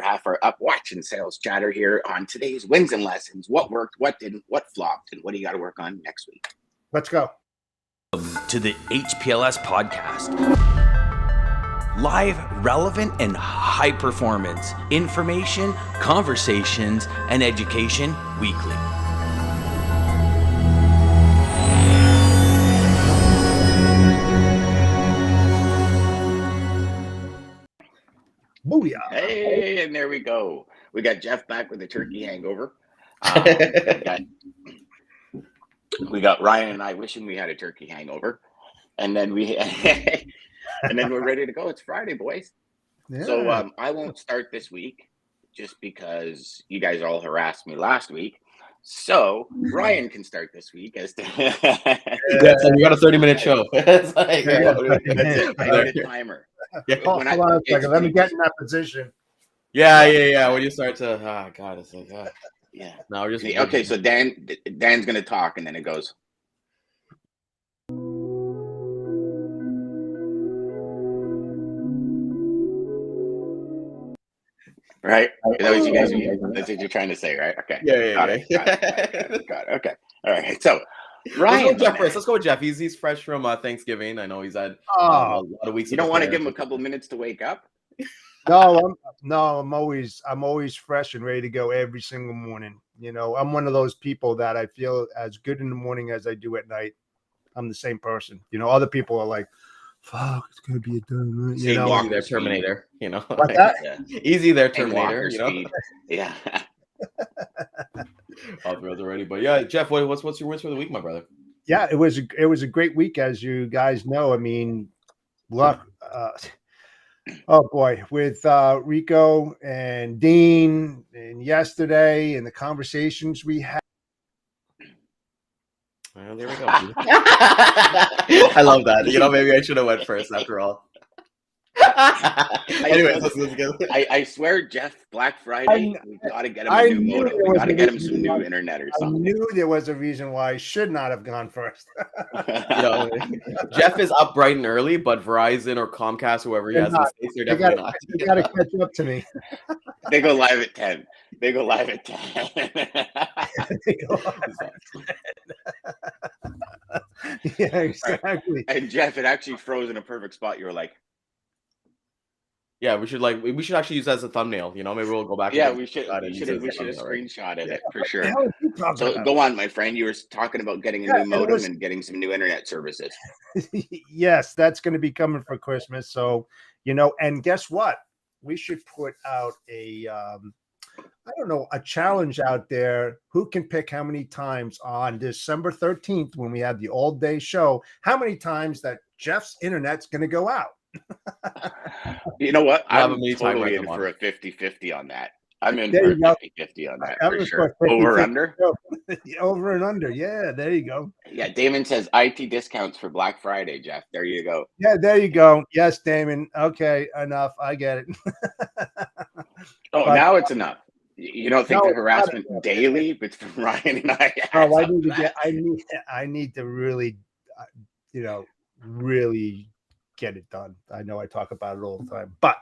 half our up watching sales chatter here on today's wins and lessons. What worked, what didn't, what flopped, and what do you got to work on next week? Let's go. To the HPLS podcast. Live, relevant, and high performance information, conversations, and education weekly. Booyah. Hey, and there we go. We got Jeff back with the turkey hangover. We got Ryan and I wishing we had a turkey hangover. And then we're ready to go. It's Friday, boys. Yeah. So I won't start this week just because you guys all harassed me last week. So Ryan can start this week as to so we got a 30-minute show. It's like, that's it. I need a timer. Yeah. Hold on a second. Let me get in that position. Yeah. When you start to, God, it's like, yeah. No, we're just okay. So Dan's gonna talk, and then it goes. Right? That's what you're trying to say, right? Okay. Yeah. Got it. Okay. All right. So Ryan, let's go Jeff first. Let's go with Jeff. He's fresh from Thanksgiving. I know he's had a lot of weeks. You don't want to give him a couple minutes to wake up? No, I'm always fresh and ready to go every single morning. You know, I'm one of those people that I feel as good in the morning as I do at night. I'm the same person. You know, other people are like, fuck, it's gonna be a done. You know, easy there, Terminator. You know, like that? Yeah. Easy there, Terminator. You know, speed. Yeah. Off the roads already, but yeah, Jeff, what's your wins for the week, my brother? Yeah, it was a great week, as you guys know. I mean, luck. Oh boy, with Rico and Dean, and yesterday, and the conversations we had. Well, there we go. I love that. You know, maybe I should have went first after all. Anyways, I swear, Jeff, Black Friday, we got to get him a new modem. We got to get him some new internet or something. I knew there was a reason why I should not have gone first. You know, Jeff is up bright and early, but Verizon or Comcast, whoever he has in the States, they're definitely not. You got to catch up to me. They go live at 10. They go live at 10. Yeah, exactly. And Jeff, it actually froze in a perfect spot. You were like, yeah, we should actually use that as a thumbnail. You know, maybe we'll go back. Yeah, we should have screenshotted it for sure. So go on, my friend. You were talking about getting a new modem and getting some new internet services. Yes, that's going to be coming for Christmas. So, you know, and guess what? We should put out a challenge out there. Who can pick how many times on December 13th when we have the all-day show, how many times that Jeff's internet's going to go out? You know what? I'm totally in for a 50-50 on that. I'm in for a 50-50 on that for sure. Over under? Over and under. Yeah, there you go. Yeah, Daman says IT discounts for Black Friday, Jeff. There you go. Yeah, there you go. Yes, Daman. Okay, enough. I get it. Now it's enough. You don't think the harassment daily between Ryan and I? Oh, I need to really, really get it done. I know I talk about it all the time, but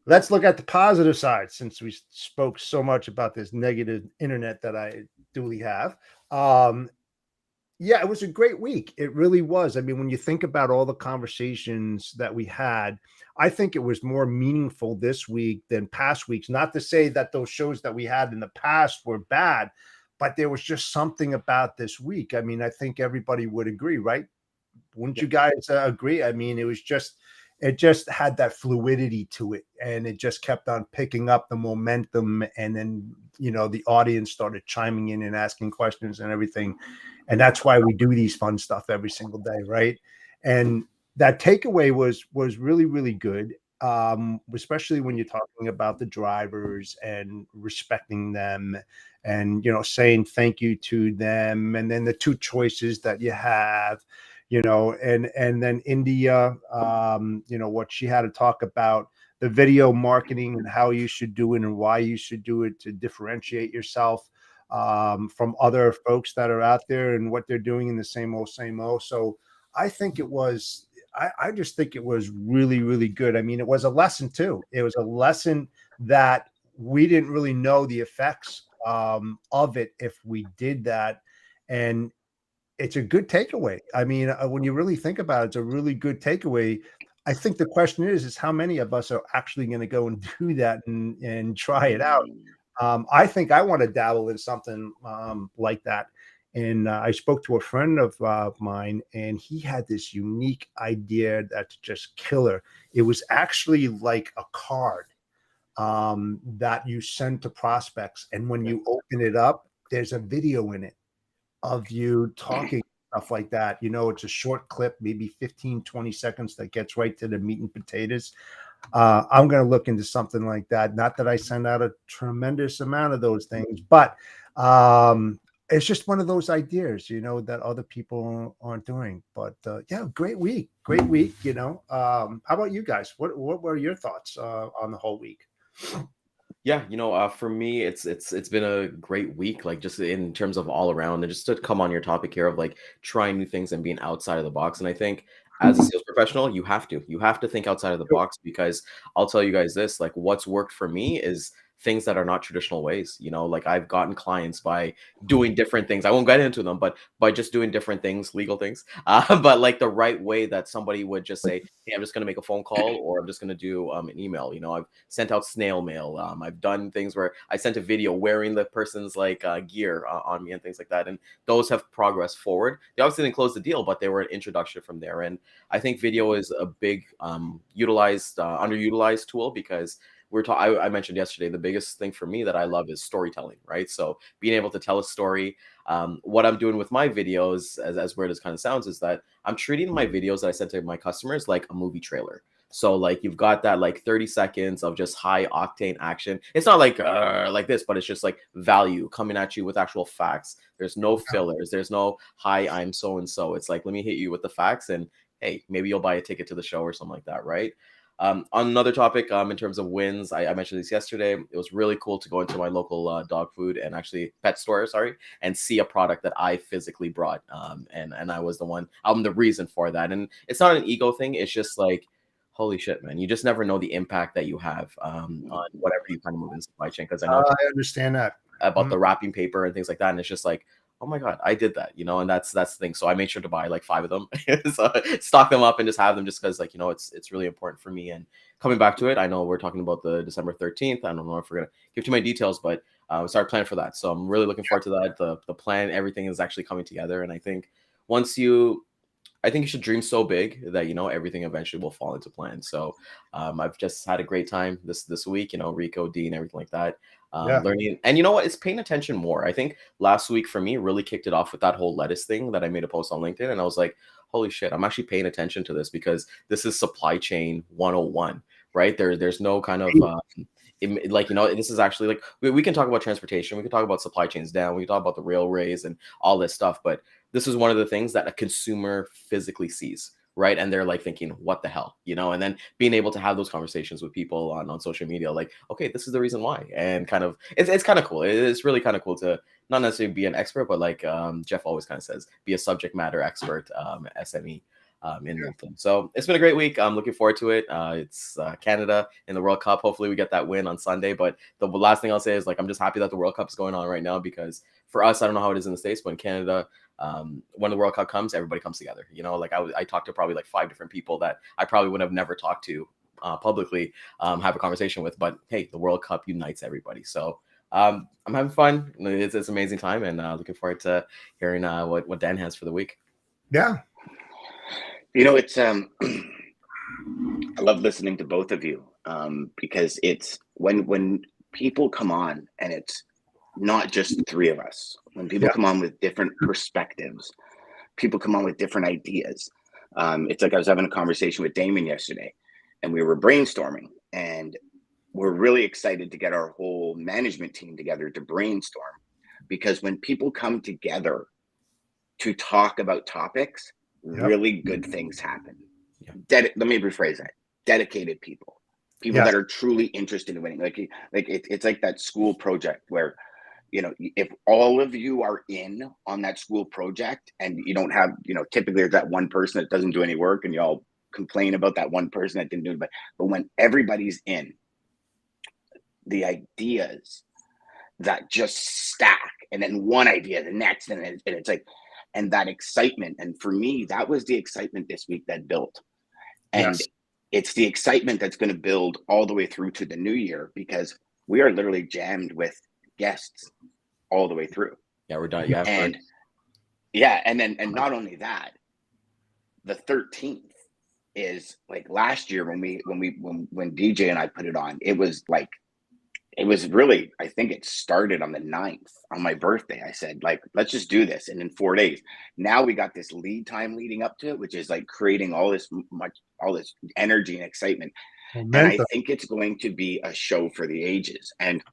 let's look at the positive side since we spoke so much about this negative internet that I duly have. Yeah, it was a great week. It really was. I mean, when you think about all the conversations that we had, I think it was more meaningful this week than past weeks. Not to say that those shows that we had in the past were bad, but there was just something about this week. I mean, I think everybody would agree, right? Wouldn't you guys agree? I mean, it just had that fluidity to it, and it just kept on picking up the momentum. And then, the audience started chiming in and asking questions and everything. And that's why we do these fun stuff every single day, right? And that takeaway was really, really good, especially when you're talking about the drivers and respecting them and, saying thank you to them. And then the two choices that you have, and then India, what she had to talk about, the video marketing and how you should do it and why you should do it to differentiate yourself from other folks that are out there and what they're doing in the same old. So I think I just think it was really, really good. I mean, it was a lesson too. It was a lesson that we didn't really know the effects of it if we did that. And it's a good takeaway. I mean, when you really think about it, it's a really good takeaway. I think the question is how many of us are actually going to go and do that and try it out? I think I want to dabble in something like that. And I spoke to a friend of mine, and he had this unique idea that's just killer. It was actually like a card that you send to prospects. And when you open it up, there's a video in it of you talking, stuff like that. It's a short clip, maybe 15, 20 seconds that gets right to the meat and potatoes. I'm going to look into something like that. Not that I send out a tremendous amount of those things, but it's just one of those ideas, that other people aren't doing. But yeah, great week. How about you guys? What were your thoughts on the whole week? Yeah, for me, it's been a great week, like just in terms of all around, and just to come on your topic here of like trying new things and being outside of the box. And I think as a sales professional, you have to think outside of the box, because I'll tell you guys this, like what's worked for me is things that are not traditional ways. Like I've gotten clients by doing different things. I won't get into them, but by just doing different things, legal things, but like the right way that somebody would just say, hey, I'm just going to make a phone call, or I'm just going to do an email. I've sent out snail mail. I've done things where I sent a video wearing the person's like gear on me and things like that. And those have progressed forward. They obviously didn't close the deal, but they were an introduction from there. And I think video is a big underutilized tool, because I mentioned yesterday, the biggest thing for me that I love is storytelling, right? So being able to tell a story. What I'm doing with my videos, as weird as kind of sounds, is that I'm treating my videos that I send to my customers like a movie trailer. So like you've got that like 30 seconds of just high octane action. It's not like this, but it's just like value coming at you with actual facts. There's no fillers. There's no hi, I'm so and so. It's like, let me hit you with the facts, and hey, maybe you'll buy a ticket to the show or something like that, right? On another topic, in terms of wins, I mentioned this yesterday. It was really cool to go into my local dog food and actually pet store, and see a product that I physically brought. And I was I'm the reason for that. And it's not an ego thing. It's just like, holy shit, man, you just never know the impact that you have on whatever you kind of move in supply chain. Because I know I understand that about the wrapping paper and things like that. And it's just like, oh my God, I did that, and that's the thing. So I made sure to buy like 5 of them, so stock them up and just have them, just because like, it's really important for me. And coming back to it, I know we're talking about the December 13th. I don't know if we're going to give too many details, but we started planning for that. So I'm really looking forward to that. The plan, everything is actually coming together. And I think I think you should dream so big that everything eventually will fall into plan. So I've just had a great time this week. Rico, Dean, everything like that. Learning, and it's paying attention more. I think last week for me really kicked it off with that whole lettuce thing that I made a post on LinkedIn, and I was like, holy shit, I'm actually paying attention to this, because this is supply chain 101, right? There's no kind of this is actually like, we can talk about transportation, we can talk about supply chains down, we can talk about the railways and all this stuff, but this is one of the things that a consumer physically sees, right? And they're like thinking, what the hell, and then being able to have those conversations with people on social media, like, okay, this is the reason why. And kind of, it's kind of cool. It's really kind of cool to not necessarily be an expert, but like Jeff always kind of says, be a subject matter expert, SME. In LinkedIn. So it's been a great week. I'm looking forward to it. It's Canada in the World Cup. Hopefully we get that win on Sunday. But the last thing I'll say is, like, I'm just happy that the World Cup is going on right now, because for us, I don't know how it is in the States, but in Canada, when the World Cup comes, everybody comes together. Like I talked to probably like 5 different people that I probably would have never talked to publicly, have a conversation with. But hey, the World Cup unites everybody. So I'm having fun. It's an amazing time, and looking forward to hearing what Dan has for the week. Yeah. It's I love listening to both of you, because it's when people come on, and it's not just the 3 of us. When people come on with different perspectives, people come on with different ideas. It's like I was having a conversation with Daman yesterday, and we were brainstorming, and we're really excited to get our whole management team together to brainstorm, because when people come together to talk about topics, really good things happen. Let me rephrase that. Dedicated people that are truly interested in winning. It's like that school project where, if all of you are in on that school project, and you don't have, typically there's that one person that doesn't do any work, and you all complain about that one person that didn't do it. But when everybody's in, the ideas that just stack, and then one idea, the next, and it's like, and that excitement. And for me, that was the excitement this week that built. And it's the excitement that's going to build all the way through to the new year, because we are literally jammed with guests all the way through. Yeah, we're done. Yeah. And yeah, and not only that, the 13th is like last year when DJ and I put it on, it was really, I think it started on the 9th on my birthday. I said, like, let's just do this. And in 4 days, now we got this lead time leading up to it, which is like creating all this energy and excitement. And I think it's going to be a show for the ages, and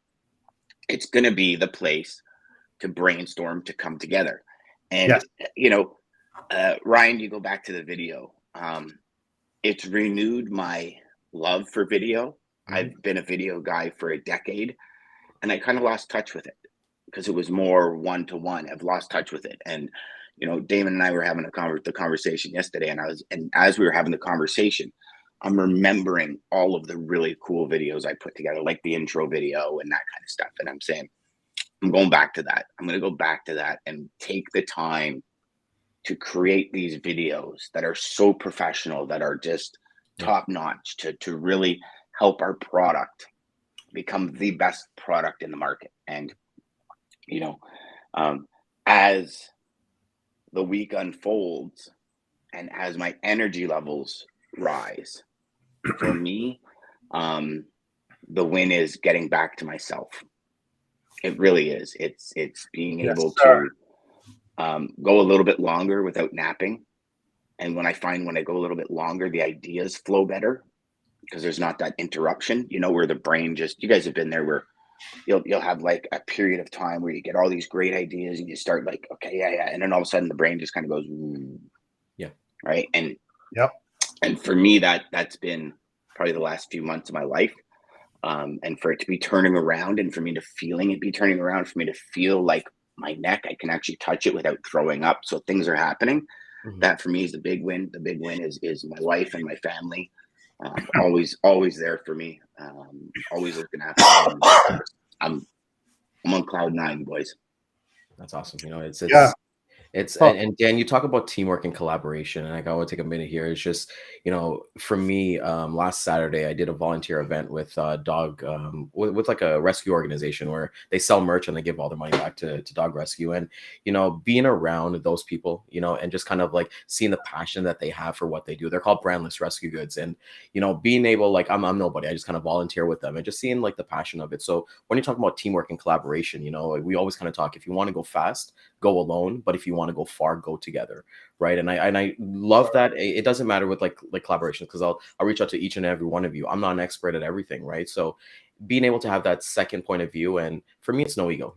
it's going to be the place to brainstorm, to come together. And, Ryan, you go back to the video. It's renewed my love for video. I've been a video guy for a decade, and I kind of lost touch with it because it was more one-to-one. I've lost touch with it. And, Daman and I were having the conversation yesterday, and as we were having the conversation, I'm remembering all of the really cool videos I put together, like the intro video and that kind of stuff. And I'm saying, I'm going back to that. I'm going to go back to that and take the time to create these videos that are so professional, that are just top notch, to really help our product become the best product in the market. And, as the week unfolds and as my energy levels rise, for me, the win is getting back to myself. It really is. It's being able to go a little bit longer without napping. And when I go a little bit longer, the ideas flow better because there's not that interruption, where the brain just, you guys have been there, where you'll have like a period of time where you get all these great ideas and you start like, okay, yeah. And then all of a sudden the brain just kind of goes, yeah. Right. And and for me, that's been probably the last few months of my life. And for it to be turning around, and for me to feeling it be turning around, for me to feel like my neck, I can actually touch it without throwing up. So things are happening. That for me is the big win. The big win is my wife and my family. Always there for me. Always looking after them. I'm on cloud 9, boys. That's awesome. And Dan, you talk about teamwork and collaboration, and I want to take a minute here. It's just, for me, last Saturday I did a volunteer event with dog with like a rescue organization where they sell merch and they give all their money back to dog rescue. And being around those people, and just kind of like seeing the passion that they have for what they do. They're called Brandless Rescue Goods, and being able, like, I'm nobody, I just kind of volunteer with them and just seeing like the passion of it. So when you talk about teamwork and collaboration, we always kind of talk, if you want to go fast, go alone, but if you want to go far, go together, right? And I love that. It doesn't matter with like collaboration, because I'll reach out to each and every one of you. I'm not an expert at everything, right? So being able to have that second point of view, and for me, it's no ego.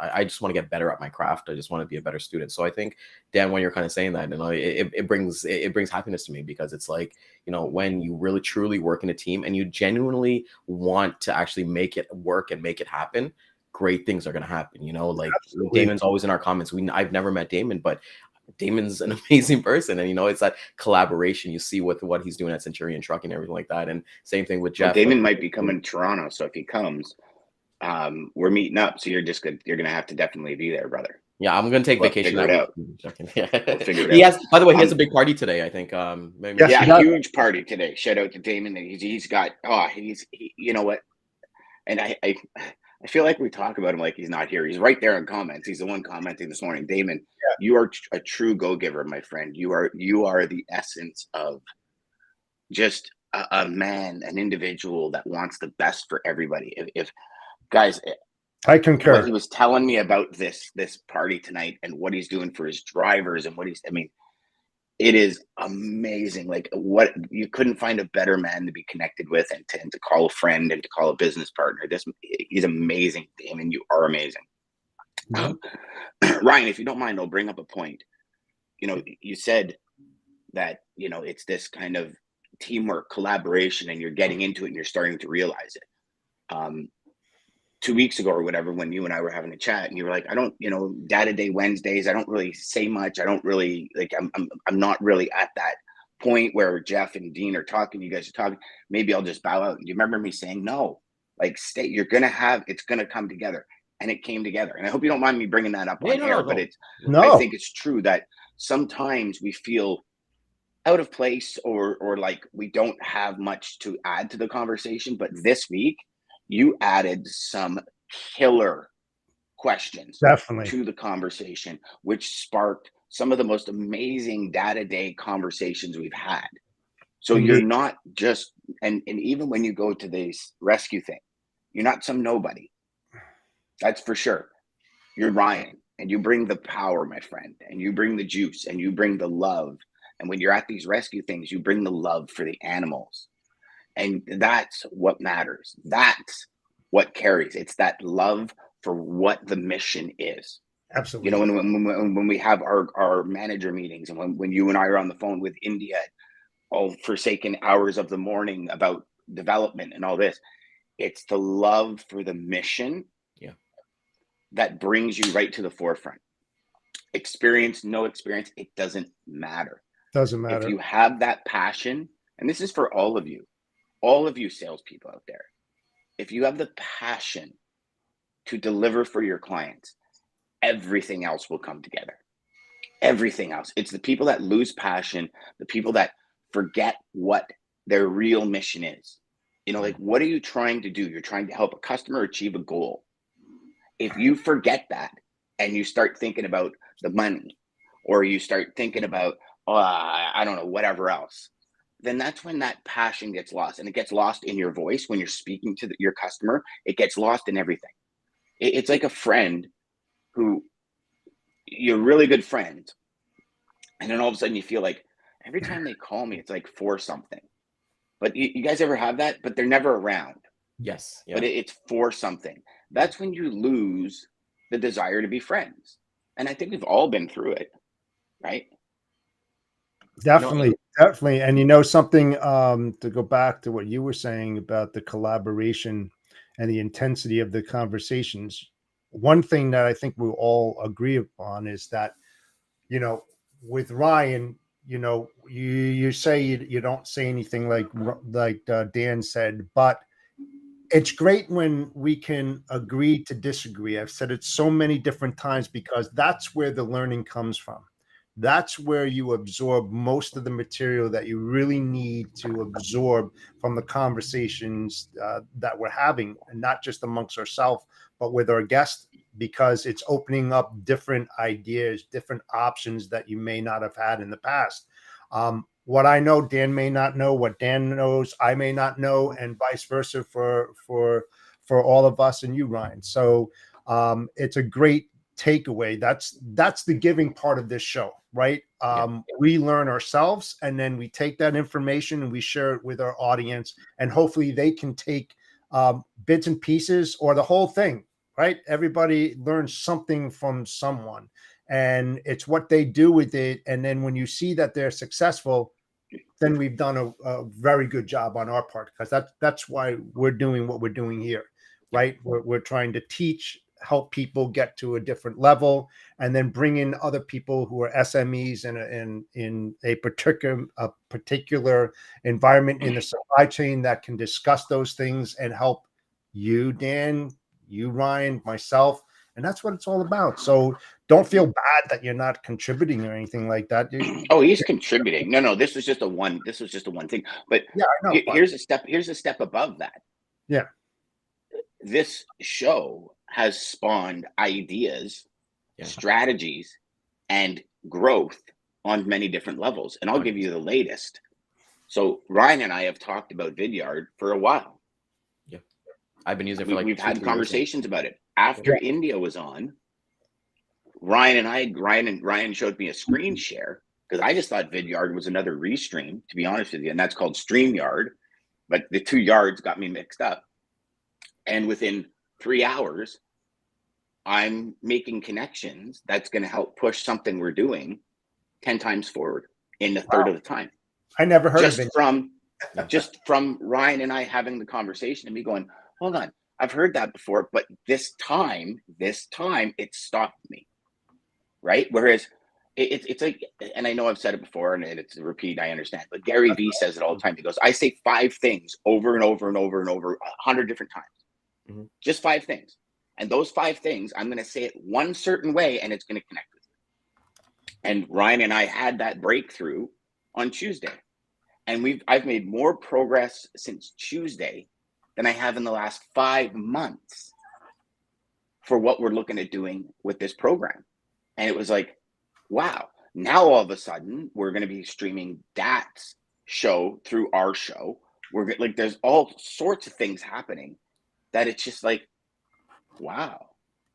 I just want to get better at my craft. I just want to be a better student. So I think, Dan, when you're kind of saying that, it brings happiness to me, because it's like, when you really truly work in a team and you genuinely want to actually make it work and make it happen, great things are going to happen. Like Absolutely. Damon's always in our comments. I've never met Daman, but Damon's an amazing person. And, it's that collaboration you see with what he's doing at Centurion Trucking and everything like that. And same thing with Jeff. Well, Daman might be coming to Toronto. So if he comes, we're meeting up. So you're going to have to definitely be there, brother. Yeah, I'm going to take vacation. Figure it out. He has, by the way, he has a big party today, I think. Huge party today. Shout out to Daman. He's got, you know what? And I feel like we talk about him like he's not here. He's right there in comments. He's the one commenting this morning. Daman, you are a true go-giver, my friend. You are the essence of just a man, an individual that wants the best for everybody. If guys, I concur. What he was telling me about this party tonight and what he's doing for his drivers and it is amazing. Like, what, you couldn't find a better man to be connected with and to call a friend and to call a business partner. He's amazing. Daman, you are amazing. Ryan, if you don't mind, I'll bring up a point. You said that, it's this kind of teamwork, collaboration, and you're getting into it and you're starting to realize it. 2 weeks ago or whatever, when you and I were having a chat, and you were like, I don't, day-to-day Wednesdays, I don't really say much. I don't really I'm not really at that point where Jeff and Dean are talking, you guys are talking. Maybe I'll just bow out. Do you remember me saying, no, Like, you're going to it's going to come together. And it came together. And I hope you don't mind me bringing that up on air, but I think it's true that sometimes we feel out of place or like we don't have much to add to the conversation. But this week, you added some killer questions to the conversation, which sparked some of the most amazing day-to-day conversations we've had. So you're not just, and even when you go to this rescue thing, you're not some nobody. That's for sure. You're Ryan, and you bring the power, my friend, and you bring the juice, and you bring the love. And when you're at these rescue things, you bring the love for the animals. And that's what matters. That's what carries. It's that love for what the mission is. Absolutely. You know, when we have our manager meetings, and when you and I are on the phone with India, all forsaken hours of the morning about development and all this, it's the love for the mission that brings you right to the forefront. Experience, no experience, it doesn't matter. Doesn't matter. If you have that passion, and this is for all of you salespeople out there, if you have the passion to deliver for your clients, everything else will come together. Everything else. It's the people that lose passion, the people that forget what their real mission is. You know, like, what are you trying to do? You're trying to help a customer achieve a goal. If you forget that and you start thinking about the money, or you start thinking about, I don't know, whatever else, then that's when that passion gets lost. And it gets lost in your voice when you're speaking to your customer. It gets lost in everything. It's like a friend who you're really good friends. And then all of a sudden you feel like every time they call me, it's like for something. But you guys ever have that? But they're never around. Yes. Yeah. But it's for something. That's when you lose the desire to be friends. And I think we've all been through it, right? Definitely. Definitely. And you know something, to go back to what you were saying about the collaboration and the intensity of the conversations, one thing that I think we'll all agree upon is that, you know, with Ryan, you know, you say you don't say anything like Dan said, but it's great when we can agree to disagree. I've said it so many different times because that's where the learning comes from. That's where you absorb most of the material that you really need to absorb from the conversations that we're having, and not just amongst ourselves, but with our guests, because it's opening up different ideas, different options that you may not have had in the past. What I know, Dan may not know. What Dan knows, I may not know, and vice versa for all of us and you, Ryan. So it's a great takeaway. That's the giving part of this show, right? We learn ourselves, and then we take that information and we share it with our audience, and hopefully they can take bits and pieces or the whole thing, right? Everybody learns something from someone, and it's what they do with it. And then when you see that they're successful, then we've done a very good job on our part, because that's why we're doing what we're doing here, right? We're trying to teach, help people get to a different level, and then bring in other people who are SMEs in a particular environment in the supply chain that can discuss those things and help you, Dan, you, Ryan, myself. And that's what it's all about. So don't feel bad that you're not contributing or anything like that. Oh, he's contributing. No, this was just a one thing. But yeah, I know, here's a step above that. Yeah. This show has spawned ideas, strategies, and growth on many different levels. And I'll give you the latest. So Ryan and I have talked about Vidyard for a while. Yeah. I've been using it for we've had conversations about it. After India was on, Ryan showed me a screen share, because I just thought Vidyard was another restream, to be honest with you, and that's called StreamYard, but the 2 yards got me mixed up. And within 3 hours, I'm making connections that's going to help push something we're doing 10 times forward in a third of the time. I never heard of it. Just from Ryan and I having the conversation and me going, hold on, I've heard that before, but this time it stopped me. Right? Whereas it's like, and I know I've said it before and it's a repeat, I understand, but Gary Vee says it all the time. He goes, I say 5 things over and over and over and over 100 different times. Just 5 things. And those 5 things, I'm going to say it one certain way and it's going to connect with you. And Ryan and I had that breakthrough on Tuesday. And I've made more progress since Tuesday than I have in the last 5 months for what we're looking at doing with this program. And it was like, wow, now all of a sudden we're going to be streaming Dat's show through our show. We're like, there's all sorts of things happening that it's just like, wow.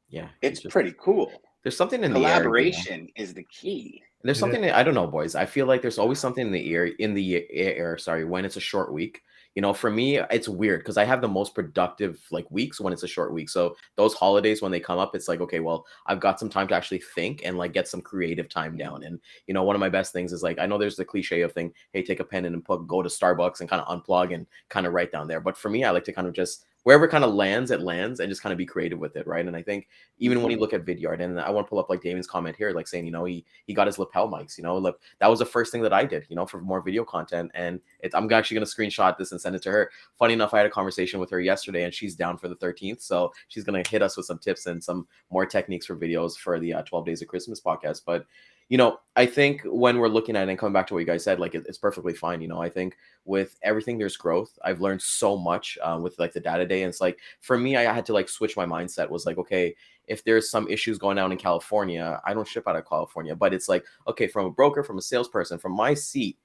Yeah. It's pretty cool. There's something in collaboration the air, is the key. There's something I don't know, boys. I feel like there's always something in the air, sorry, when it's a short week. You know, for me, it's weird because I have the most productive like weeks when it's a short week. So those holidays when they come up, it's like, okay, well, I've got some time to actually think and like get some creative time down. And you know, one of my best things is like, I know there's the cliche of thing, hey, take a pen and go to Starbucks and kind of unplug and kind of write down there. But for me, I like to kind of just wherever it kind of lands, it lands, and just kind of be creative with it, right? And I think even when you look at video art, and I want to pull up like Damon's comment here, like saying, you know, he got his lapel mics, you know, like that was the first thing that I did, you know, for more video content. And I'm actually going to screenshot this and send it to her. Funny enough, I had a conversation with her yesterday, and she's down for the 13th, so she's going to hit us with some tips and some more techniques for videos for the 12 Days of Christmas podcast. But you know, I think when we're looking at it and coming back to what you guys said, like it's perfectly fine. You know, I think with everything, there's growth. I've learned so much with like the data day. And it's like, for me, I had to like switch my mindset was like, okay, if there's some issues going on in California, I don't ship out of California, but it's like, okay, from a broker, from a salesperson, from my seat,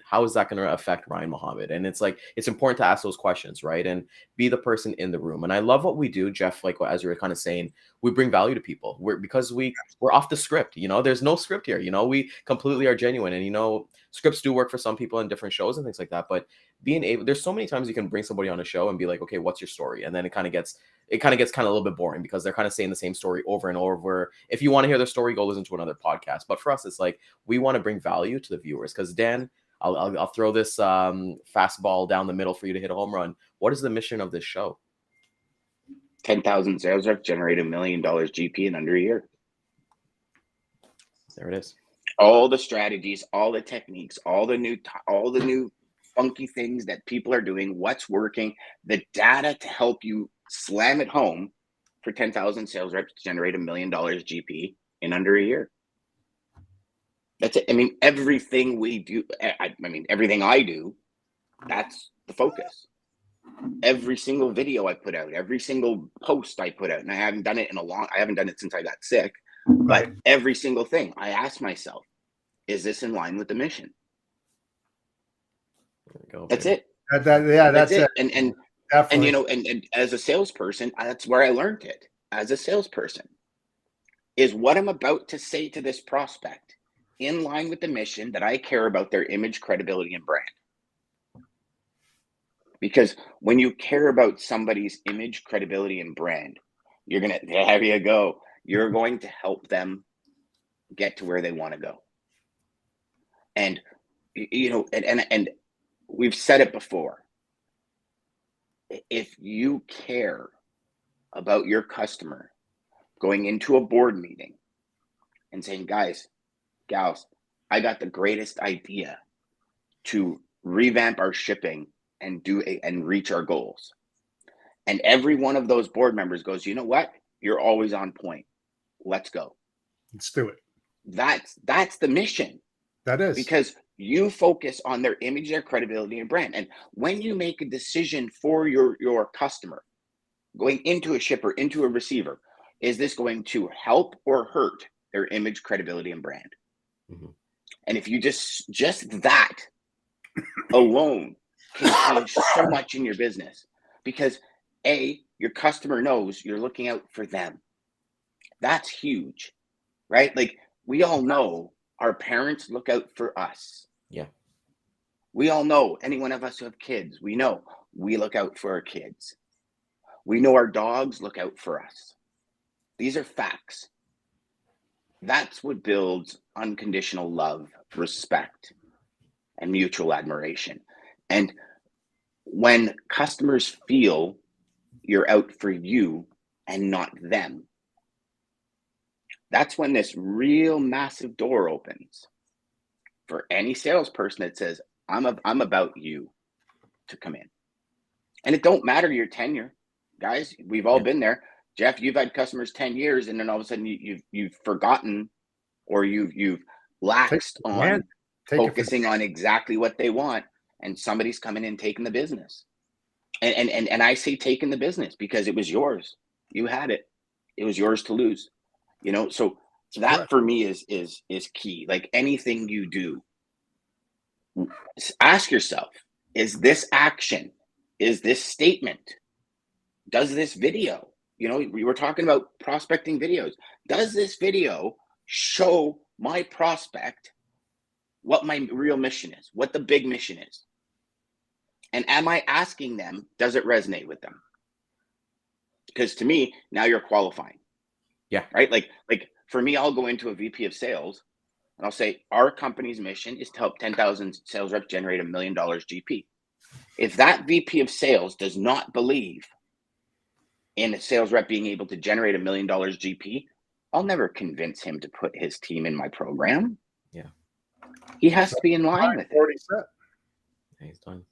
how is that going to affect Ryan Mohammed? And it's like, it's important to ask those questions, right? And be the person in the room. And I love what we do, Jeff, like as you were kind of saying, we bring value to people. We're off the script, you know, there's no script here, you know, we completely are genuine. And, you know, scripts do work for some people in different shows and things like that. But there's so many times you can bring somebody on a show and be like, okay, what's your story? And then it kind of gets kind of a little bit boring because they're kind of saying the same story over and over. If you want to hear their story, go listen to another podcast. But for us, it's like, we want to bring value to the viewers. Because Dan, I'll throw this fastball down the middle for you to hit a home run. What is the mission of this show? 10,000 sales reps generate $1 million GP in under a year. There it is. All the strategies, all the techniques, all the new funky things that people are doing, what's working, the data to help you slam it home for 10,000 sales reps to generate $1 million GP in under a year. That's it. I mean, everything we do, everything I do, that's the focus. Every single video I put out, every single post I put out, and I haven't done it since I got sick, but every single thing I ask myself, is this in line with the mission? There we go. That's it. That's it. And you know, and as a salesperson, that's where I learned it. As a salesperson, is what I'm about to say to this prospect in line with the mission that I care about their image, credibility, and brand? Because when you care about somebody's image, credibility, and brand, there you go. You're going to help them get to where they want to go. And, you know, and we've said it before. If you care about your customer going into a board meeting and saying, guys, gals, I got the greatest idea to revamp our shipping and reach our goals. And every one of those board members goes, you know what? You're always on point. Let's go. Let's do it. That's the mission. That is. Because you focus on their image, their credibility, and brand. And when you make a decision for your customer going into a shipper, into a receiver, is this going to help or hurt their image, credibility, and brand? Mm-hmm. And if you just that alone can change so much in your business, because your customer knows you're looking out for them. That's huge, right? Like, we all know our parents look out for us. Yeah. We all know, any one of us who have kids, we know we look out for our kids. We know our dogs look out for us. These are facts. That's what builds unconditional love, respect, and mutual admiration. And when customers feel you're out for you and not them, that's when this real massive door opens for any salesperson that says, I'm about you, to come in. And it don't matter your tenure. guys. We've all Yeah. been there. Jeff, you've had customers 10 years, and then all of a sudden you've forgotten, or you've laxed on focusing on exactly what they want, and somebody's coming in taking the business. And I say taking the business because it was yours. You had it. It was yours to lose. You know, so that for me is key. Like anything you do, ask yourself, is this action, is this statement, does this video, you know, we were talking about prospecting videos. Does this video show my prospect what my real mission is, what the big mission is? And am I asking them, does it resonate with them? Because to me, now you're qualifying. Yeah. Right? Like for me, I'll go into a VP of sales and I'll say, our company's mission is to help 10,000 sales reps generate $1 million GP. If that VP of sales does not believe in a sales rep being able to generate $1 million GP, I'll never convince him to put his team in my program. Yeah. He has to be in line with it. Yeah, he's done.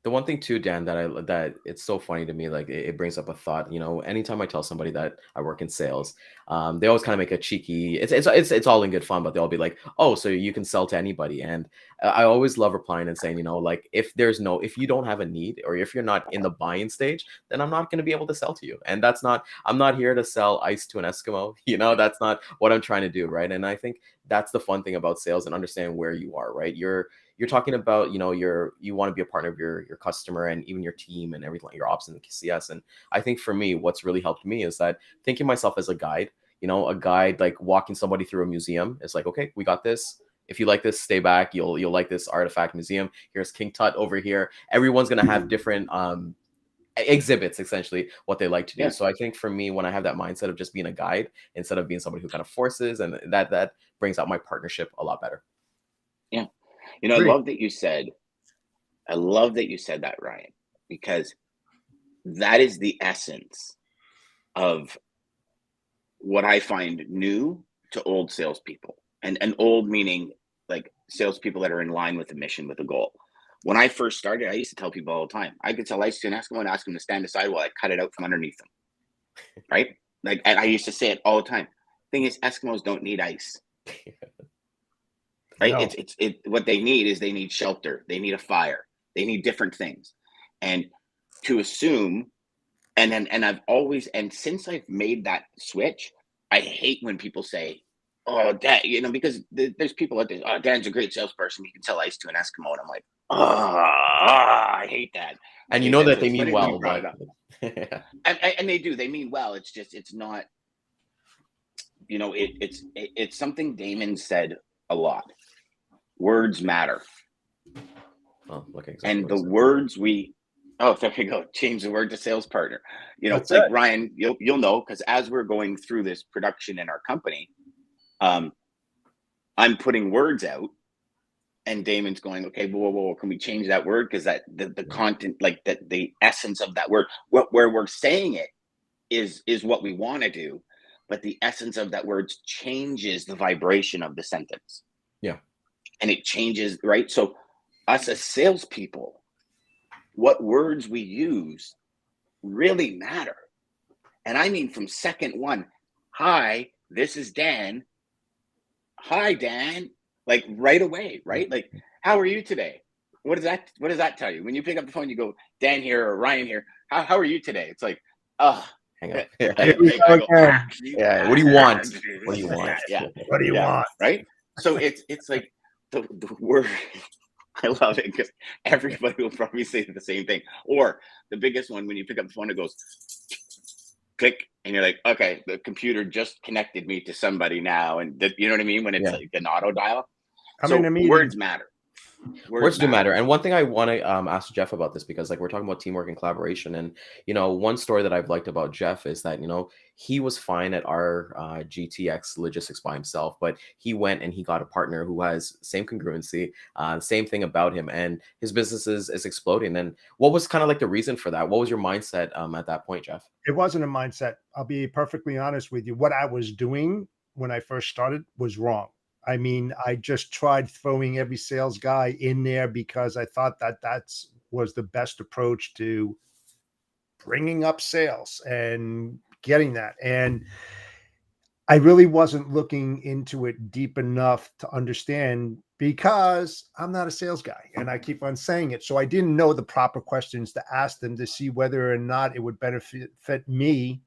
The one thing too, Dan, that it's so funny to me, like it brings up a thought. You know, anytime I tell somebody that I work in sales, they always kind of make a cheeky. It's all in good fun, but they'll be like, "Oh, so you can sell to anybody?" And I always love replying and saying, you know, like if you don't have a need, or if you're not in the buying stage, then I'm not going to be able to sell to you. And I'm not here to sell ice to an Eskimo. You know, that's not what I'm trying to do, right? And I think that's the fun thing about sales and understanding where you are, right? You're talking about, you know, you want to be a partner of your customer and even your team and everything, like your ops and CS. And I think for me, what's really helped me is that thinking myself as a guide, you know, a guide, like walking somebody through a museum. It's like, okay, we got this. If you like this, stay back. You'll like this artifact museum. Here's King Tut over here. Everyone's going to have different exhibits, essentially what they like to do. Yeah. So I think for me, when I have that mindset of just being a guide instead of being somebody who kind of forces, and that brings out my partnership a lot better. Yeah. You know, I love that you said that, Ryan, because that is the essence of what I find new to old salespeople, and old meaning like salespeople that are in line with a mission, with a goal. When I first started, I used to tell people all the time, I could sell ice to an Eskimo and ask them to stand aside while I cut it out from underneath them. Right? Like, and I used to say it all the time. Thing is, Eskimos don't need ice. Right? No. It's what they need is they need shelter. They need a fire. They need different things. And to assume, and I've always, and since I've made that switch, I hate when people say, oh, Dan, you know, because there's people out there, oh, Dan's a great salesperson. He can sell ice to an Eskimo. And I'm like, I hate that. And you know that they mean well. But... and they do. They mean well. It's just, it's not, you know, it's something Daman said a lot. Words matter. Oh, okay. Exactly. And the words there you go. Change the word to sales partner. You know, like Ryan, you'll know, because as we're going through this production in our company, I'm putting words out, and Damon's going, okay, whoa, can we change that word? Because that the content, like that, the essence of that word, where we're saying it is what we want to do, but the essence of that word changes the vibration of the sentence. Yeah. And it changes, right? So us as salespeople, what words we use really matter. And I mean, from second one, hi, this is Dan. Hi, Dan. Like right away, right? Like, how are you today? What does that tell you? When you pick up the phone, you go, Dan here or Ryan here. How are you today? It's like, hang on. Yeah. What do you want? What do you want? Yeah. What do you want? Right? So it's like the word. I love it because everybody will probably say the same thing. Or the biggest one, when you pick up the phone, it goes click, and you're like, okay, the computer just connected me to somebody now, and you know what I mean? When it's like an auto dial. So words matter. Words do matter. And one thing I want to ask Jeff about this, because like we're talking about teamwork and collaboration, and you know, one story that I've liked about Jeff is that, you know, he was fine at our GTX logistics by himself, but he went and he got a partner who has same congruency, same thing about him, and his business is exploding. And what was kind of like the reason for that? What was your mindset at that point, Jeff? It wasn't a mindset. I'll be perfectly honest with you. What I was doing when I first started was wrong. I mean, I just tried throwing every sales guy in there because I thought that was the best approach to bringing up sales and getting that. And I really wasn't looking into it deep enough to understand because I'm not a sales guy and I keep on saying it. So I didn't know the proper questions to ask them to see whether or not it would benefit me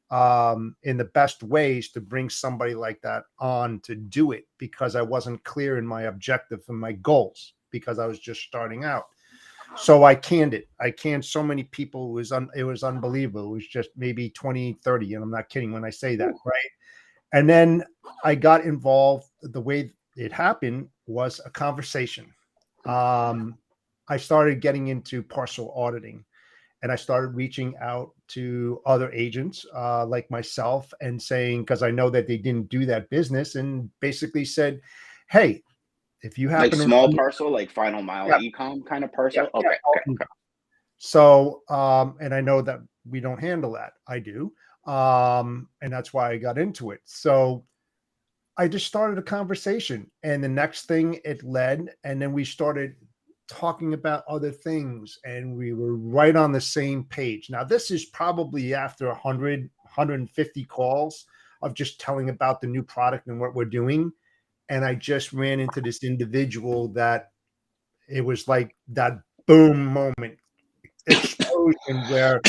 in the best ways to bring somebody like that on to do it, because I wasn't clear in my objective and my goals because I was just starting out. So I canned it. I canned so many people. It was unbelievable. It was just maybe 20, 30. And I'm not kidding when I say that, right? And then I got involved. The way it happened was a conversation. I started getting into parcel auditing, and I started reaching out to other agents like myself and saying, because I know that they didn't do that business, and basically said, hey, if you happen like small parcel, like final mile e-com kind of parcel. Okay. So, and I know that we don't handle that. I do. And that's why I got into it. So I just started a conversation, and the next thing it led, and then we started talking about other things, and we were right on the same page. Now, this is probably after 100, 150 calls of just telling about the new product and what we're doing. And I just ran into this individual that it was like that boom moment, explosion, where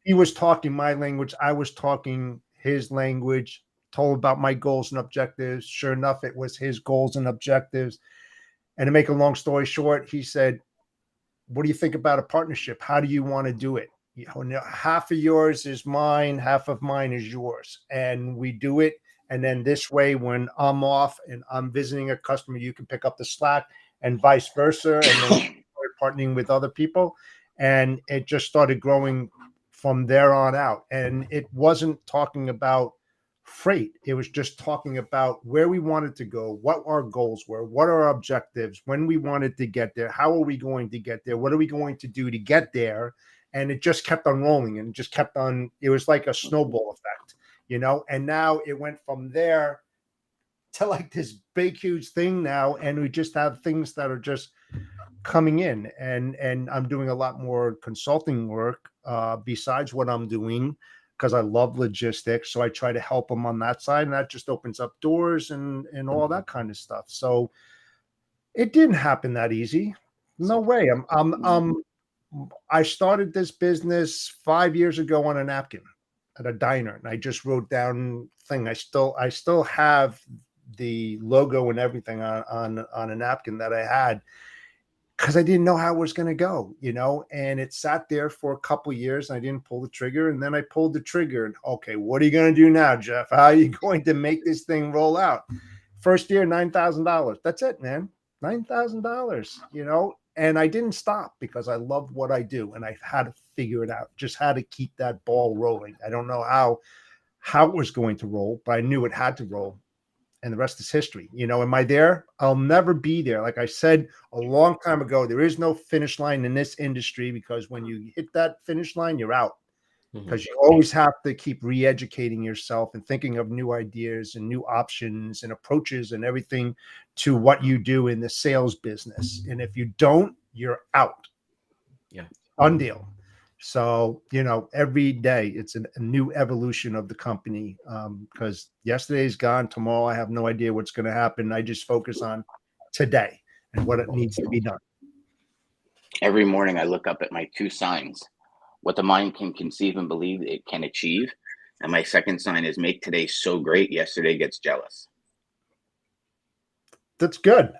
he was talking my language, I was talking his language, told about my goals and objectives. Sure enough, it was his goals and objectives. And to make a long story short, he said, what do you think about a partnership? How do you want to do it? You know, half of yours is mine, half of mine is yours. And we do it. And then this way, when I'm off and I'm visiting a customer, you can pick up the slack and vice versa. And then partnering with other people. And it just started growing from there on out. And it wasn't talking about freight. It was just talking about where we wanted to go, what our goals were, what our objectives, when we wanted to get there, how are we going to get there, what are we going to do to get there. And it just kept on rolling and just kept on. It was like a snowball effect, you know. And now it went from there to like this big, huge thing now. And we just have things that are just coming in, and I'm doing a lot more consulting work besides what I'm doing, because I love logistics. So I try to help them on that side, and that just opens up doors and all that kind of stuff. So it didn't happen that easy. No way. I started this business 5 years ago on a napkin at a diner, and I just wrote down thing. I still have the logo and everything on a napkin that I had, because I didn't know how it was going to go, you know, and it sat there for a couple of years and I didn't pull the trigger. And then I pulled the trigger and, okay, what are you going to do now, Jeff? How are you going to make this thing roll out? First year, $9,000. That's it, man. $9,000, you know, and I didn't stop because I love what I do. And I had to figure it out, just how to keep that ball rolling. I don't know how it was going to roll, but I knew it had to roll. And the rest is history. You know, am I there? I'll never be there. Like I said a long time ago, there is no finish line in this industry, because when you hit that finish line, you're out. Because you always have to keep re-educating yourself and thinking of new ideas and new options and approaches and everything to what you do in the sales business. And if you don't, you're out. Yeah. Done deal. So, you know, every day it's a new evolution of the company, because yesterday's gone. Tomorrow, I have no idea what's going to happen. I just focus on today and what it needs to be done. Every morning I look up at my two signs: what the mind can conceive and believe it can achieve. And my second sign is make today so great, yesterday gets jealous. That's good.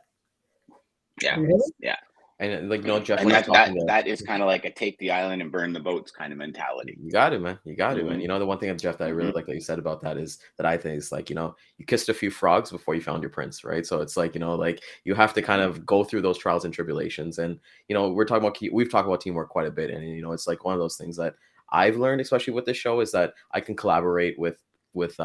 Yeah. Mm-hmm. Yeah. And like, no, Jeff, and that is kind of like a take the island and burn the boats kind of mentality. You got it, man. You got it, man. You know, the one thing, Jeff, that I really like that you said about that is that I think is like, you know, you kissed a few frogs before you found your prince, right? So it's like, you know, like you have to kind of go through those trials and tribulations. And, you know, we've talked about teamwork quite a bit. And, you know, it's like one of those things that I've learned, especially with this show, is that I can collaborate with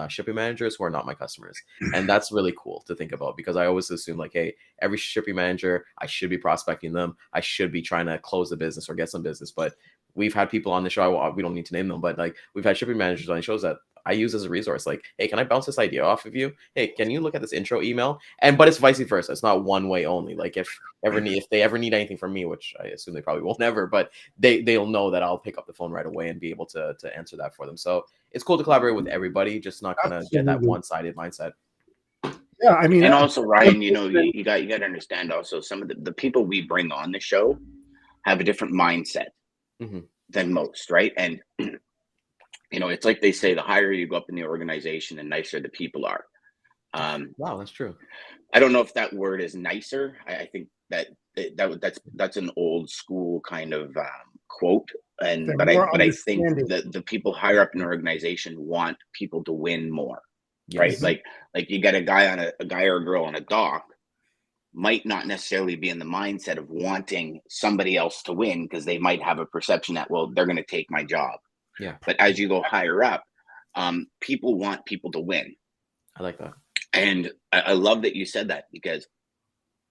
shipping managers who are not my customers. And that's really cool to think about, because I always assume like, hey, every shipping manager, I should be prospecting them. I should be trying to close the business or get some business. But we've had people on the show. We don't need to name them, but like we've had shipping managers on the shows that I use as a resource. Like, hey, can I bounce this idea off of you? Hey, can you look at this intro email? But it's vice versa. It's not one way only. Like if they ever need anything from me, which I assume they probably won't ever, but they'll know that I'll pick up the phone right away and be able to answer that for them. So it's cool to collaborate with everybody, just not kind of get that one-sided mindset. Yeah, I mean, and also Ryan, you got to understand also some of the people we bring on the show have a different mindset than most, right? And it's like they say, the higher you go up in the organization, the nicer the people are. Wow, that's true. I don't know if that word is nicer. I think that's an old school kind of quote. But I think that the people higher up in an organization want people to win more, right? Like you get a guy or a girl on a dock might not necessarily be in the mindset of wanting somebody else to win, because they might have a perception that, well, they're going to take my job. Yeah. But as you go higher up, people want people to win. I like that. And I love that you said that, because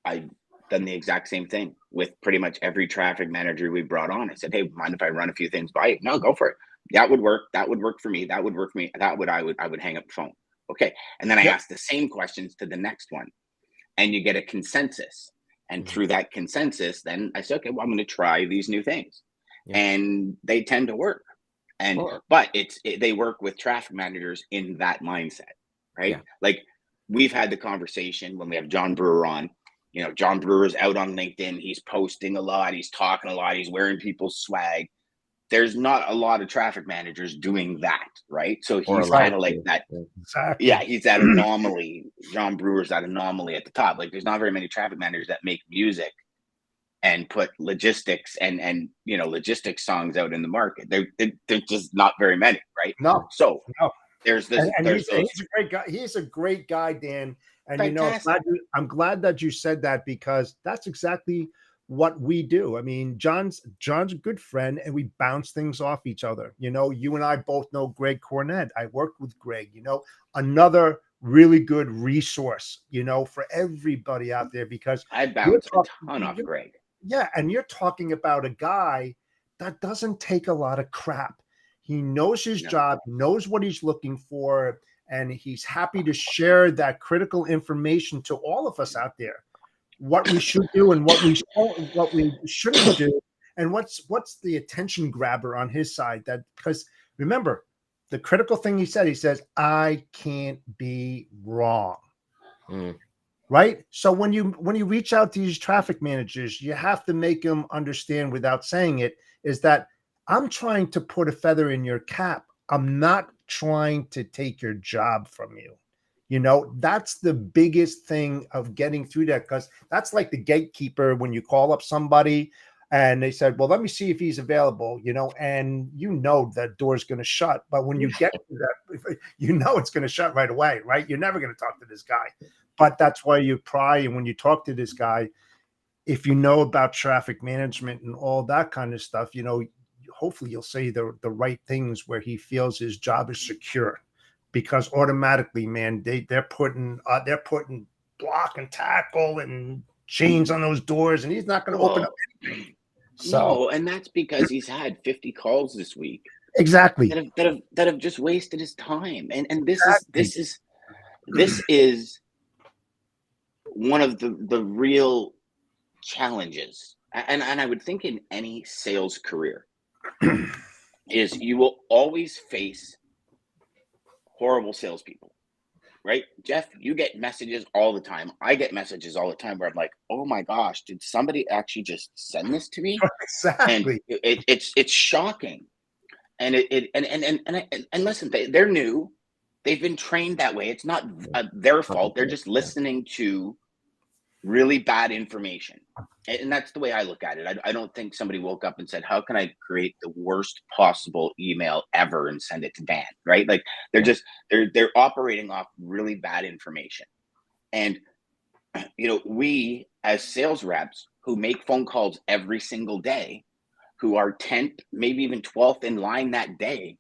I've done the exact same thing with pretty much every traffic manager we brought on. I said, hey, mind if I run a few things by you? No, go for it. That would work. That would work for me. That would work for me. I would hang up the phone. Okay. And then I ask the same questions to the next one, and you get a consensus. And through that consensus, then I say, okay, well, I'm going to try these new things. And they tend to work. But they work with traffic managers in that mindset, right? Yeah. Like we've had the conversation when we have John Brewer on. John Brewer's out on LinkedIn. He's posting a lot. He's talking a lot. He's wearing people's swag. There's not a lot of traffic managers doing that, right? So he's kind of like that. Exactly. Yeah, he's that anomaly. John Brewer's that anomaly at the top. Like there's not very many traffic managers that make music and put logistics and logistics songs out in the market. They're just not very many, right? No. So there's this. And he's a great guy. He's a great guy, Dan. And fantastic. I'm glad that you said that, because that's exactly what we do. I mean, John's a good friend, and we bounce things off each other. You and I both know Greg Cornett. I worked with Greg, another really good resource, for everybody out there, because I bounce a ton off Greg. Yeah. And you're talking about a guy that doesn't take a lot of crap. He knows his job, knows what he's looking for, and he's happy to share that critical information to all of us out there. What we should do and what we shouldn't do, and what's the attention grabber on his side. That, because remember, the critical thing he says, I can't be wrong. Right? So when you reach out to these traffic managers, you have to make them understand without saying it, is that I'm trying to put a feather in your cap. I'm not trying to take your job from you. That's the biggest thing of getting through that, because that's like the gatekeeper when you call up somebody and they said, well, let me see if he's available, and that door's going to shut. But when you get to that, it's going to shut right away, right? You're never going to talk to this guy. But that's why you pry. And when you talk to this guy, if you know about traffic management and all that kind of stuff, hopefully you'll say the right things where he feels his job is secure. Because automatically, man, they're putting block and tackle and chains on those doors, and he's not going to open up anything. So, and that's because he's had 50 calls this week. Exactly. That have just wasted his time, and this is one of the real challenges, and I would think in any sales career is you will always face horrible salespeople, right? Jeff, you get messages all the time. I get messages all the time where I'm like, oh my gosh, did somebody actually just send this to me? Exactly. And it's shocking. And and listen, they're new. They've been trained that way. It's not their fault. They're just listening to really bad information. And that's the way I look at it. I don't think somebody woke up and said, how can I create the worst possible email ever and send it to Dan, right? Like they're operating off really bad information. And, we as sales reps who make phone calls every single day, who are 10th, maybe even 12th in line that day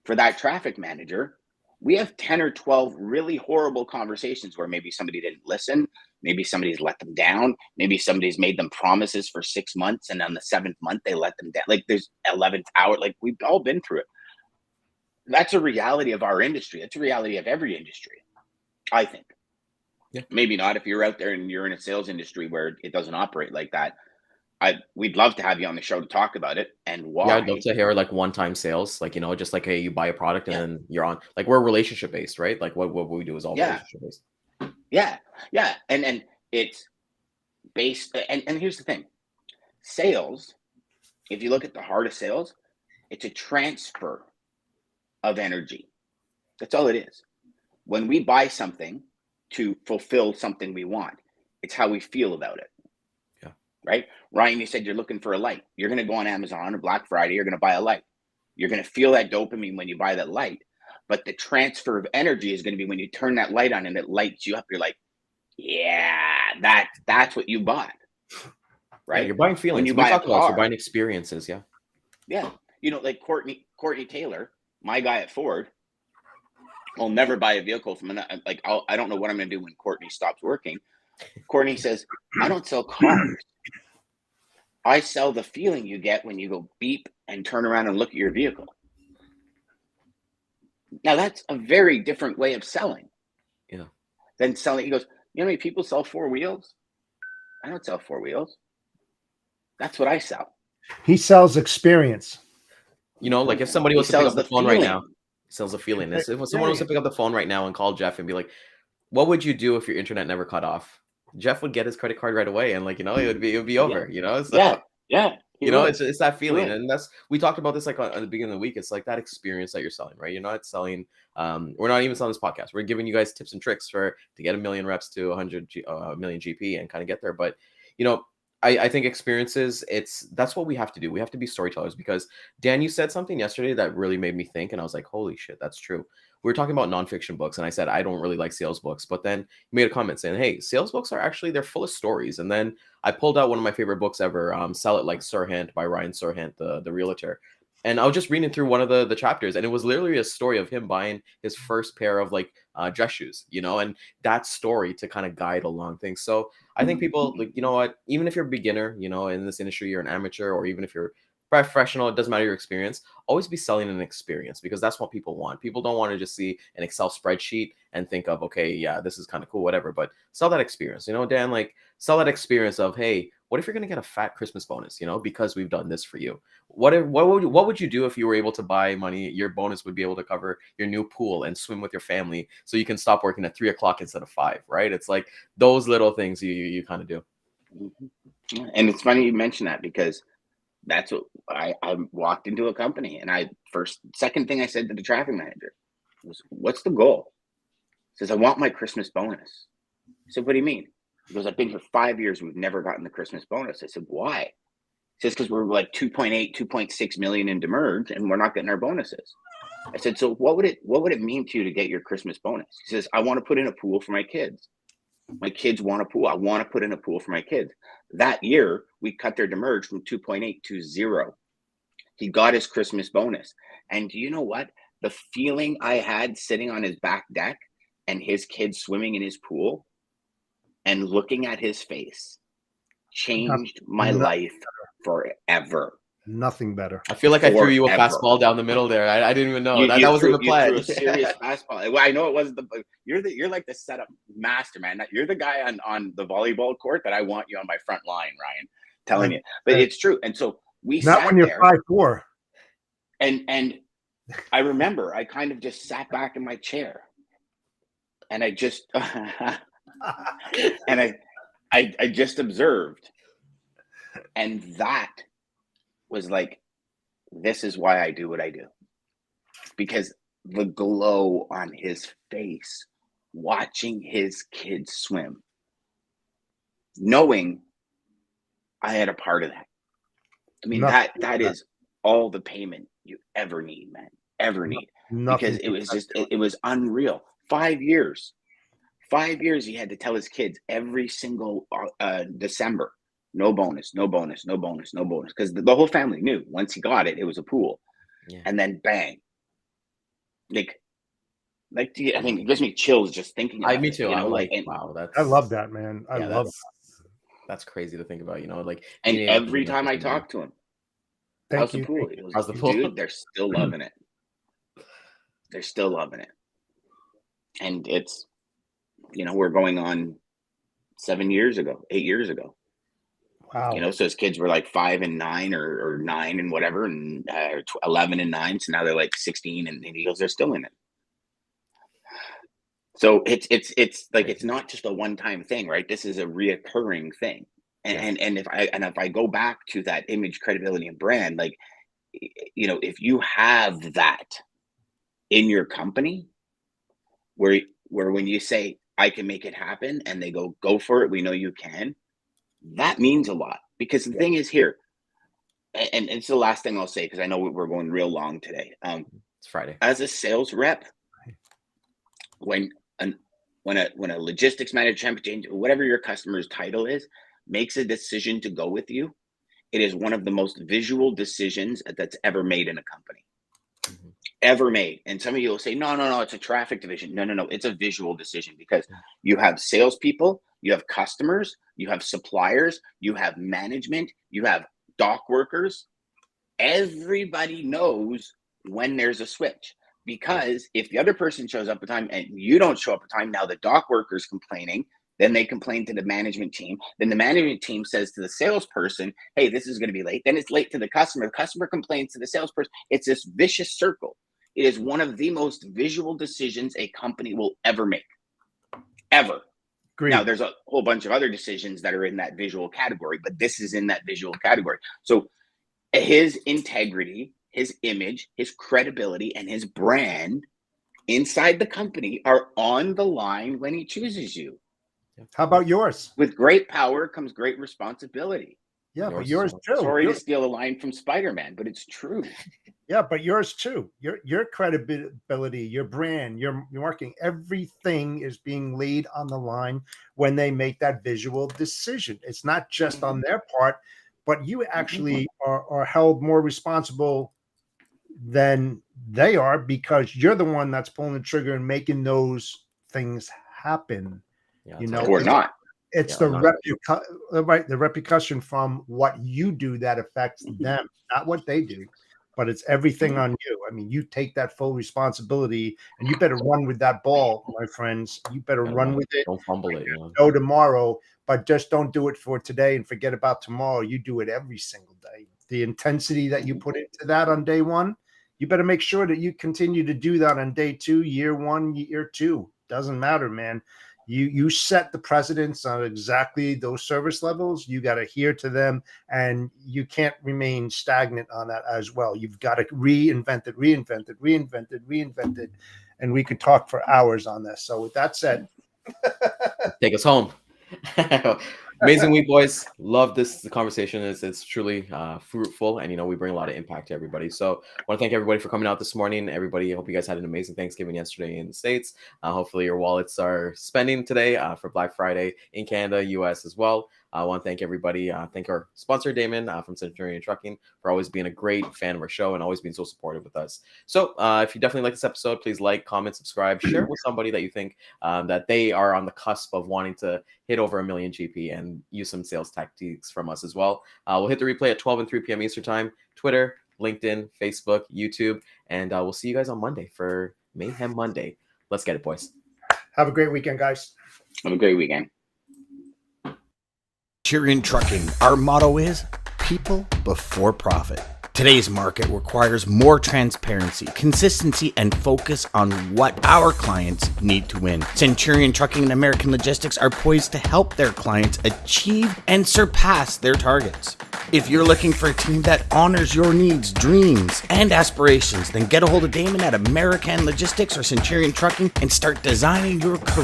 for that traffic manager, we have 10 or 12 really horrible conversations where maybe somebody didn't listen. Maybe somebody's let them down. Maybe somebody's made them promises for 6 months, and on the 7th month, they let them down. Like there's 11th hour. Like we've all been through it. That's a reality of our industry. It's a reality of every industry, I think. Yeah. Maybe not if you're out there and you're in a sales industry where it doesn't operate like that. We'd love to have you on the show to talk about it and why. Yeah, I'd love to hear like one-time sales, like, just like, hey, you buy a product and then you're on. Like, we're relationship based, right? Like what we do is all relationship based. Yeah. And it's based. And here's the thing: sales. If you look at the heart of sales, it's a transfer of energy. That's all it is. When we buy something to fulfill something we want, it's how we feel about it. Right? Ryan, you said you're looking for a light. You're going to go on Amazon or Black Friday. You're going to buy a light. You're going to feel that dopamine when you buy that light. But the transfer of energy is going to be when you turn that light on and it lights you up. You're like, yeah, that's what you bought. Right? Yeah, you're buying feelings. When you we buy talked a car, about, you're buying experiences. Yeah. Yeah. Like Courtney Taylor, my guy at Ford, will never buy a vehicle from I don't know what I'm going to do when Courtney stops working. Courtney says, I don't sell cars. I sell the feeling you get when you go beep and turn around and look at your vehicle. Now, that's a very different way of selling. Yeah. Than selling. He goes, you know how many people sell 4 wheels? I don't sell 4 wheels. That's what I sell. He sells experience. Like if somebody was to pick up the phone right now, he sells a feeling. If someone was to pick up the phone right now and call Jeff and be like, what would you do if your internet never cut off? Jeff would get his credit card right away, and it would be over. So, yeah. It's that feeling, and we talked about this like at the beginning of the week. It's like that experience that you're selling, right? You're not selling. We're not even selling this podcast. We're giving you guys tips and tricks to get 1 million reps to 100 million GP and kind of get there. But I think experiences, that's what we have to do. We have to be storytellers, because Dan, you said something yesterday that really made me think, and I was like, holy shit, that's true. We were talking about nonfiction books, and I said I don't really like sales books, but then you made a comment saying, hey, sales books are actually, they're full of stories. And then I pulled out one of my favorite books ever, Sell It Like Serhant by Ryan Serhant, the realtor. And I was just reading through one of the chapters, and it was literally a story of him buying his first pair of dress shoes, and that story to kind of guide along things. So I think people, what, even if you're a beginner, in this industry, you're an amateur, or even if you're professional, it doesn't matter your experience, always be selling an experience, because that's what people want. People don't want to just see an Excel spreadsheet and think of, okay, yeah, this is kind of cool, whatever, but sell that experience, Dan, sell that experience of, hey, what if you're going to get a fat Christmas bonus, because we've done this for you? What would you do if you were able to buy money? Your bonus would be able to cover your new pool and swim with your family, so you can stop working at 3 o'clock instead of 5, right? It's like those little things you kind of do. And it's funny you mention that, because that's what I walked into a company, and second thing I said to the traffic manager was, what's the goal? He says, I want my Christmas bonus. I said, what do you mean? He goes, I've been here 5 years. We've never gotten the Christmas bonus. I said, why? He says, because we're like 2.8, 2.6 million in demerge, and we're not getting our bonuses. I said, so what would it mean to you to get your Christmas bonus? He says, I want to put in a pool for my kids. My kids want a pool. I want to put in a pool for my kids. That year, we cut their demerge from 2.8 to 0. He got his Christmas bonus. And do you know what? The feeling I had sitting on his back deck and his kids swimming in his pool and looking at his face changed my life forever. Nothing better. I feel like I threw you a fastball down the middle there. I didn't even know that wasn't the plan. You threw a serious fastball. Well, I know it wasn't you're like the setup master, man. You're the guy on the volleyball court that I want you on my front line, Ryan. Telling you, but it's true. And so we not sat when you're there, 5'4". And I remember I kind of just sat back in my chair, and I just and I just observed, and that was like, this is why I do what I do, because the glow on his face, watching his kids swim, knowing I had a part of that. I mean, that is all the payment you ever need, man, ever need. Because it was just, it was unreal. 5 years. 5 years he had to tell his kids every single December, no bonus, no bonus, no bonus, no bonus. Because the whole family knew once he got it, it was a pool. Yeah. And then bang. Like, Like, I think it gives me chills just thinking about Me it, too. you know, I'm like, and, wow, I love that, man. I love that's crazy to think about, you know, like and being able to every do that time for I somebody. talk to him, how's Thank the you. pool? He goes, How's the pool? dude, they're still loving it. They're still loving it. And it's, you know, we're going on 8 years ago. Wow. You know, so his kids were like 5 and 9 or 9 and whatever, and 11 and 9. So now they're like 16, and he goes, they're still in it. So it's like, it's not just a one-time thing, right? This is a reoccurring thing. And if I go back to that image, credibility, and brand, like, you know, if you have that in your company, where when you say, I can make it happen, and they go for it, we know you can, that means a lot. Because the thing is here, and it's the last thing I'll say, because I know we're going real long today. It's Friday. As a sales rep, when a logistics manager, whatever your customer's title is, makes a decision to go with you, it is one of the most visual decisions that's ever made in a company. Ever made. And some of you will say, no, it's a traffic division. No, it's a visual decision, because you have salespeople, you have customers, you have suppliers, you have management, you have dock workers. Everybody knows when there's a switch, because if the other person shows up at time and you don't show up at time, now the dock worker's complaining. Then they complain to the management team. Then the management team says to the salesperson, hey, this is going to be late. Then it's late to the customer. The customer complains to the salesperson. It's this vicious circle. It is one of the most visual decisions a company will ever make. Ever. Great. Now, there's a whole bunch of other decisions that are in that visual category, but this is in that visual category. So his integrity, his image, his credibility, and his brand inside the company are on the line when he chooses you. How about yours? With great power comes great responsibility. Yeah, but yours too. Sorry to steal a line from Spider-Man, but it's true. Yeah, but yours too. Your credibility, your brand, your marketing, everything is being laid on the line when they make that visual decision. It's not just on their part, but you actually are held more responsible than they are, because you're the one that's pulling the trigger and making those things happen. Yeah, you know, or not. It's the repercussion from what you do that affects them, not what they do, but it's everything on you. I mean, you take that full responsibility, and you better run with that ball, my friends. You better run with it. Don't fumble it. No tomorrow, but just don't do it for today and forget about tomorrow. You do it every single day. The intensity that you put into that on day one, you better make sure that you continue to do that on day 2, year 1, year 2. Doesn't matter, man. You set the precedence on exactly those service levels. You got to adhere to them, and you can't remain stagnant on that as well. You've got to reinvent it. And we could talk for hours on this. So with that said, take us home. Amazing week, boys. Love this. The conversation it's truly fruitful, and we bring a lot of impact to everybody. So I want to thank everybody for coming out this morning. Everybody, I hope you guys had an amazing Thanksgiving yesterday in the States. Hopefully your wallets are spending today for Black Friday in Canada, US as well. I want to thank everybody. Thank our sponsor, Daman, from Centurion Trucking, for always being a great fan of our show and always being so supportive with us. So if you definitely like this episode, please like, comment, subscribe, share it with somebody that you think that they are on the cusp of wanting to hit over 1 million GP and use some sales tactics from us as well. We'll hit the replay at 12 and 3 p.m. Eastern time, Twitter, LinkedIn, Facebook, YouTube, and we'll see you guys on Monday for Mayhem Monday. Let's get it, boys. Have a great weekend, guys. Have a great weekend. Centurion Trucking, our motto is people before profit. Today's market requires more transparency, consistency, and focus on what our clients need to win. Centurion Trucking and American Logistics are poised to help their clients achieve and surpass their targets. If you're looking for a team that honors your needs, dreams, and aspirations, then get a hold of Daman at American Logistics or Centurion Trucking and start designing your career